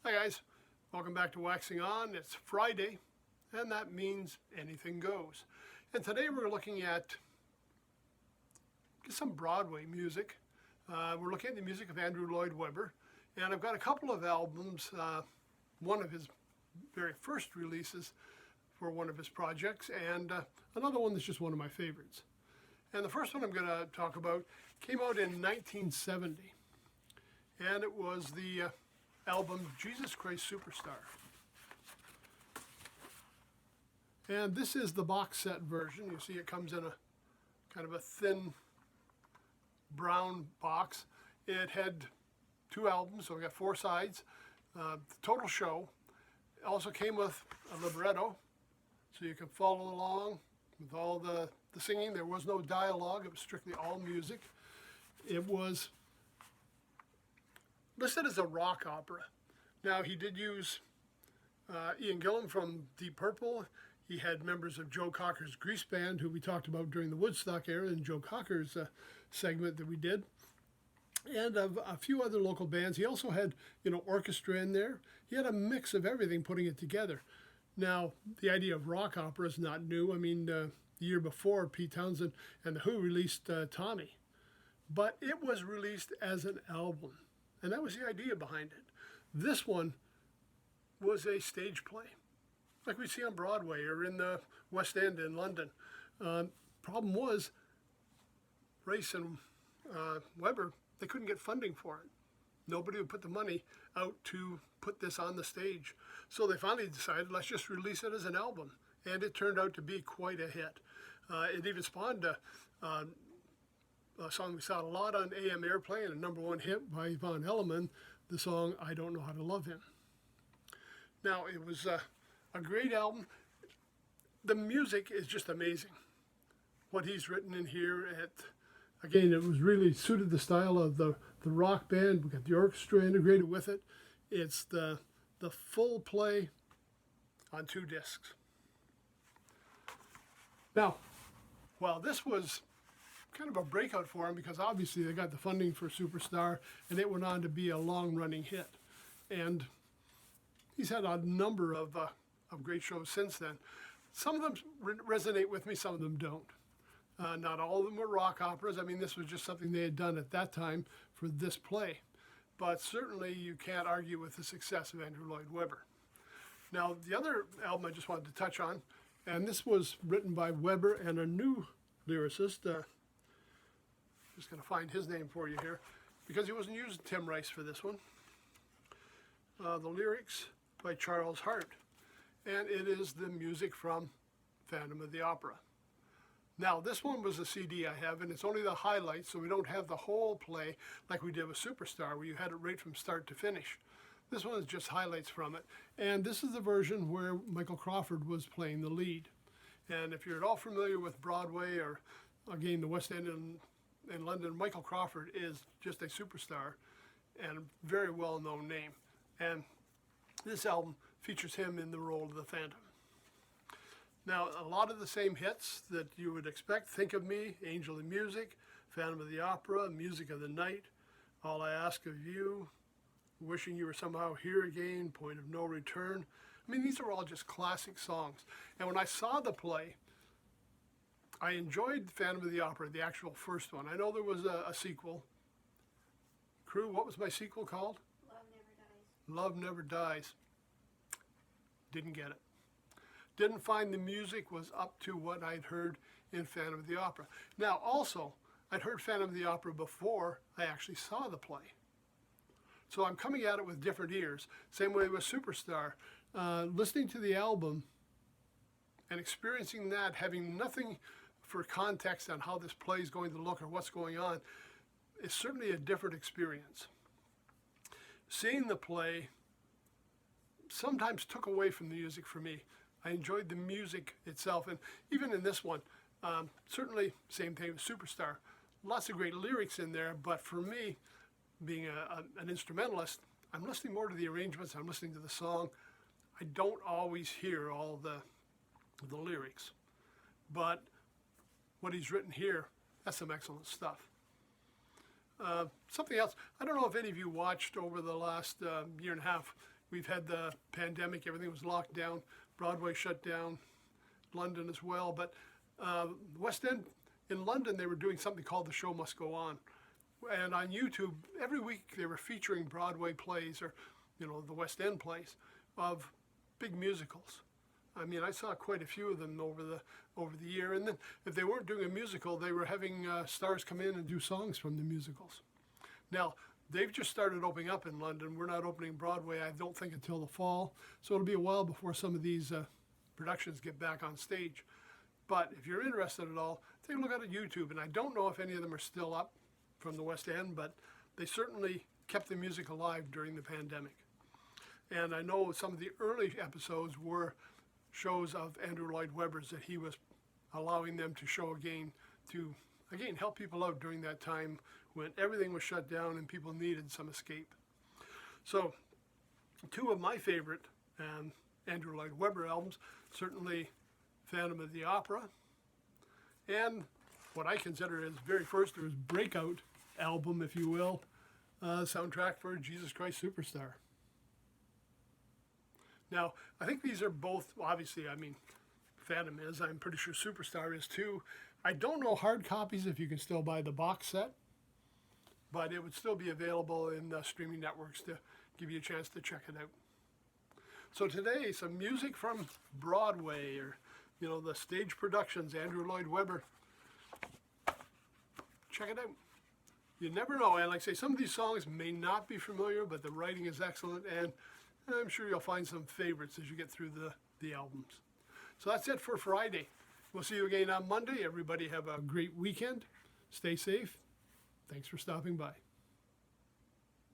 Hi guys, welcome back to Waxing On. It's Friday, and that means anything goes. And today we're looking at some Broadway music. We're looking at the music of Andrew Lloyd Webber, and I've got a couple of albums, one of his very first releases for one of his projects, and another one that's just one of my favorites. And the first one I'm going to talk about came out in 1970, and it was the album Jesus Christ Superstar. And this is the box set version. You see it comes in a kind of a thin brown box. It had two albums, so we got four sides. The total show. It also came with a libretto, so you can follow along with all the singing. There was no dialogue. It was strictly all music. It was listed as a rock opera. Now, he did use Ian Gillan from Deep Purple. He had members of Joe Cocker's Grease Band, who we talked about during the Woodstock era in Joe Cocker's segment that we did, and a few other local bands. He also had, orchestra in there. He had a mix of everything putting it together. Now, the idea of rock opera is not new. I mean, the year before, Pete Townsend and The Who released Tommy. But it was released as an album, and that was the idea behind it. This one was a stage play, like we see on Broadway or in the West End in London. Problem was, Race and Webber, they couldn't get funding for it. Nobody would put the money out to put this on the stage. So they finally decided, let's just release it as an album. And it turned out to be quite a hit. It even spawned a song we saw a lot on AM airplay and a #1 hit by Yvonne Elliman, the song I Don't Know How to Love Him. Now, it was a great album. The music is just amazing. What he's written in here, again, it was really suited the style of the rock band. We got the orchestra integrated with it. It's the full play on 2 discs. Now, while this was kind of a breakout for him, because obviously they got the funding for Superstar, and it went on to be a long-running hit. And he's had a number of great shows since then. Some of them resonate with me, some of them don't. Not all of them were rock operas. I mean, this was just something they had done at that time for this play. But certainly you can't argue with the success of Andrew Lloyd Webber. Now, the other album I just wanted to touch on, and this was written by Webber and a new lyricist. Just going to find his name for you here, because he wasn't using Tim Rice for this one. The lyrics by Charles Hart, and it is the music from Phantom of the Opera. Now, this one was a CD I have, and it's only the highlights, so we don't have the whole play like we did with Superstar, where you had it right from start to finish. This one is just highlights from it, and this is the version where Michael Crawford was playing the lead. And if you're at all familiar with Broadway or, again, the West End in London, Michael Crawford is just a superstar and a very well-known name. And this album features him in the role of the Phantom. Now, a lot of the same hits that you would expect. Think of Me, Angel of Music, Phantom of the Opera, Music of the Night, All I Ask of You, Wishing You Were Somehow Here Again, Point of No Return. I mean, these are all just classic songs. And when I saw the play, I enjoyed Phantom of the Opera, the actual first one. I know there was a sequel. Crew, what was my sequel called? Love Never Dies. Didn't get it. Didn't find the music was up to what I'd heard in Phantom of the Opera. Now, also, I'd heard Phantom of the Opera before I actually saw the play. So I'm coming at it with different ears. Same way with Superstar. Listening to the album and experiencing that, having nothing for context on how this play is going to look or what's going on, is certainly a different experience. Seeing the play sometimes took away from the music for me. I enjoyed the music itself, and even in this one, certainly same thing with Superstar. Lots of great lyrics in there, but for me, being an instrumentalist, I'm listening more to the arrangements, I'm listening to the song. I don't always hear all the lyrics, but what he's written here, that's some excellent stuff. Something else, I don't know if any of you watched over the last year and a half we've had the pandemic, everything was locked down, Broadway shut down, London as well. But West End, in London, they were doing something called The Show Must Go On. And on YouTube, every week they were featuring Broadway plays, or, the West End plays of big musicals. I mean, I saw quite a few of them over the year. And then if they weren't doing a musical, they were having stars come in and do songs from the musicals. Now, they've just started opening up in London. We're not opening Broadway, I don't think, until the fall. So it'll be a while before some of these productions get back on stage. But if you're interested at all, take a look at YouTube. And I don't know if any of them are still up from the West End, but they certainly kept the music alive during the pandemic. And I know some of the early episodes were shows of Andrew Lloyd Webber's that he was allowing them to show again to, help people out during that time when everything was shut down and people needed some escape. So, two of my favorite Andrew Lloyd Webber albums, certainly Phantom of the Opera, and what I consider his very first, or his breakout album, if you will, soundtrack for Jesus Christ Superstar. Now, I think these are both, obviously, Phantom is, I'm pretty sure Superstar is too. I don't know hard copies if you can still buy the box set, but it would still be available in the streaming networks to give you a chance to check it out. So today, some music from Broadway, or, the stage productions, Andrew Lloyd Webber. Check it out. You never know, and like I say, some of these songs may not be familiar, but the writing is excellent, and I'm sure you'll find some favorites as you get through the albums. So that's it for Friday. We'll see you again on Monday. Everybody have a great weekend. Stay safe. Thanks for stopping by.